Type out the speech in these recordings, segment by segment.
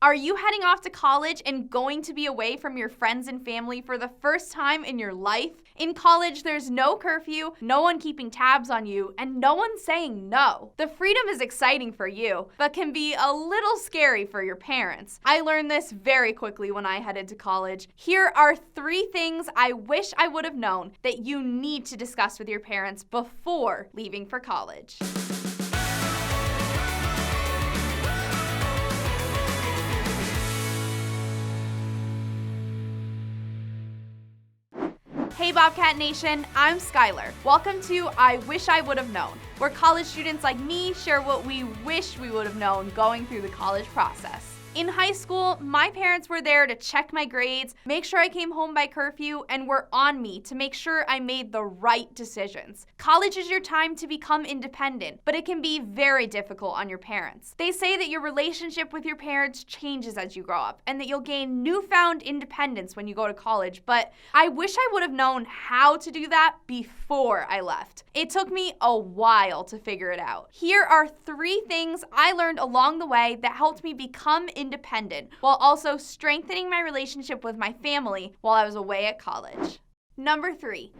Are you heading off to college and going to be away from your friends and family for the first time in your life? In college, there's no curfew, no one keeping tabs on you, and no one saying no. The freedom is exciting for you, but can be a little scary for your parents. I learned this very quickly when I headed to college. Here are 3 things I wish I would have known that you need to discuss with your parents before leaving for college. Hey Bobcat Nation, I'm Skylar. Welcome to I Wish I Would Have Known, where college students like me share what we wish we would have known going through the college process. In high school, my parents were there to check my grades, make sure I came home by curfew, and were on me to make sure I made the right decisions. College is your time to become independent, but it can be very difficult on your parents. They say that your relationship with your parents changes as you grow up, and that you'll gain newfound independence when you go to college, but I wish I would have known how to do that before I left. It took me a while to figure it out. Here are 3 things I learned along the way that helped me become independent, while also strengthening my relationship with my family while I was away at college. Number 3.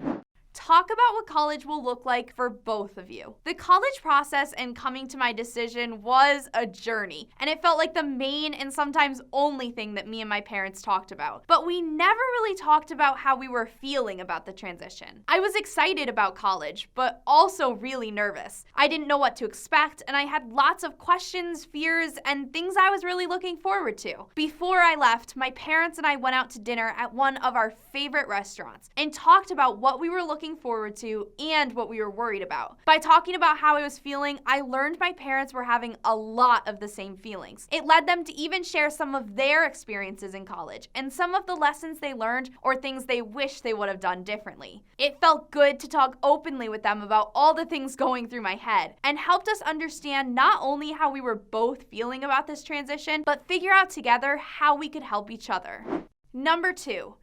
Talk about what college will look like for both of you. The college process and coming to my decision was a journey, and it felt like the main and sometimes only thing that me and my parents talked about. But we never really talked about how we were feeling about the transition. I was excited about college, but also really nervous. I didn't know what to expect, and I had lots of questions, fears, and things I was really looking forward to. Before I left, my parents and I went out to dinner at one of our favorite restaurants and talked about what we were looking forward to and what we were worried about. By talking about how I was feeling, I learned my parents were having a lot of the same feelings. It led them to even share some of their experiences in college and some of the lessons they learned or things they wish they would have done differently. It felt good to talk openly with them about all the things going through my head and helped us understand not only how we were both feeling about this transition, but figure out together how we could help each other. Number 2.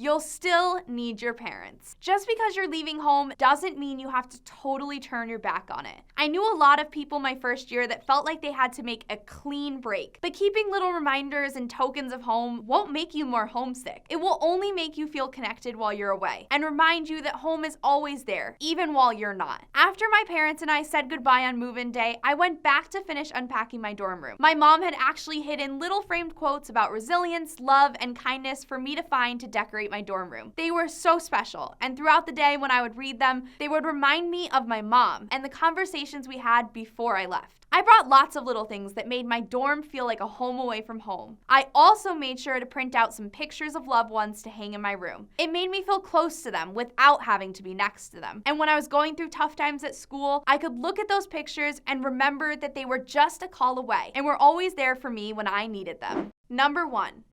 You'll still need your parents. Just because you're leaving home doesn't mean you have to totally turn your back on it. I knew a lot of people my first year that felt like they had to make a clean break. But keeping little reminders and tokens of home won't make you more homesick. It will only make you feel connected while you're away and remind you that home is always there, even while you're not. After my parents and I said goodbye on move-in day, I went back to finish unpacking my dorm room. My mom had actually hidden little framed quotes about resilience, love, and kindness for me to find to decorate my dorm room. They were so special, and throughout the day when I would read them, they would remind me of my mom and the conversations we had before I left. I brought lots of little things that made my dorm feel like a home away from home. I also made sure to print out some pictures of loved ones to hang in my room. It made me feel close to them without having to be next to them. And when I was going through tough times at school, I could look at those pictures and remember that they were just a call away and were always there for me when I needed them. Number 1.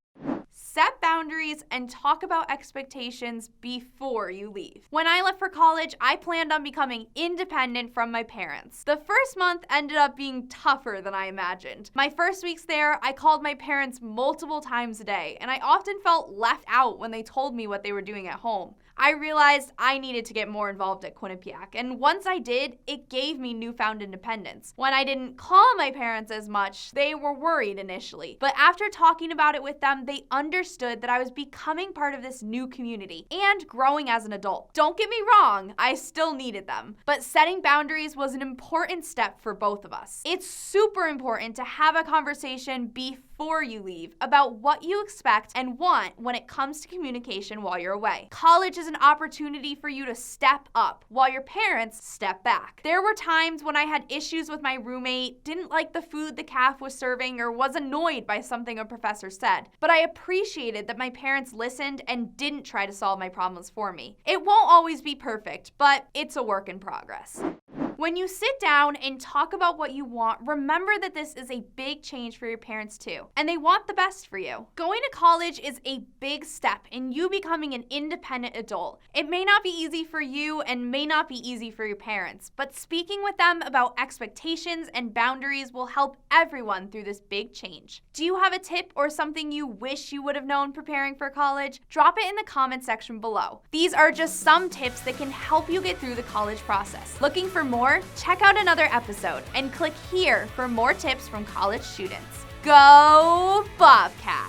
Set boundaries and talk about expectations before you leave. When I left for college, I planned on becoming independent from my parents. The first month ended up being tougher than I imagined. My first weeks there, I called my parents multiple times a day, and I often felt left out when they told me what they were doing at home. I realized I needed to get more involved at Quinnipiac, and once I did, it gave me newfound independence. When I didn't call my parents as much, they were worried initially, but after talking about it with them, they understood that I was becoming part of this new community and growing as an adult. Don't get me wrong, I still needed them, but setting boundaries was an important step for both of us. It's super important to have a conversation before you leave about what you expect and want when it comes to communication while you're away. College is an opportunity for you to step up while your parents step back. There were times when I had issues with my roommate, didn't like the food the caf was serving, or was annoyed by something a professor said, but I appreciated that my parents listened and didn't try to solve my problems for me. It won't always be perfect, but it's a work in progress. When you sit down and talk about what you want, remember that this is a big change for your parents too, and they want the best for you. Going to college is a big step in you becoming an independent adult. It may not be easy for you and may not be easy for your parents, but speaking with them about expectations and boundaries will help everyone through this big change. Do you have a tip or something you wish you would have known preparing for college? Drop it in the comment section below. These are just some tips that can help you get through the college process. Looking for more? Check out another episode and click here for more tips from college students. Go Bobcats!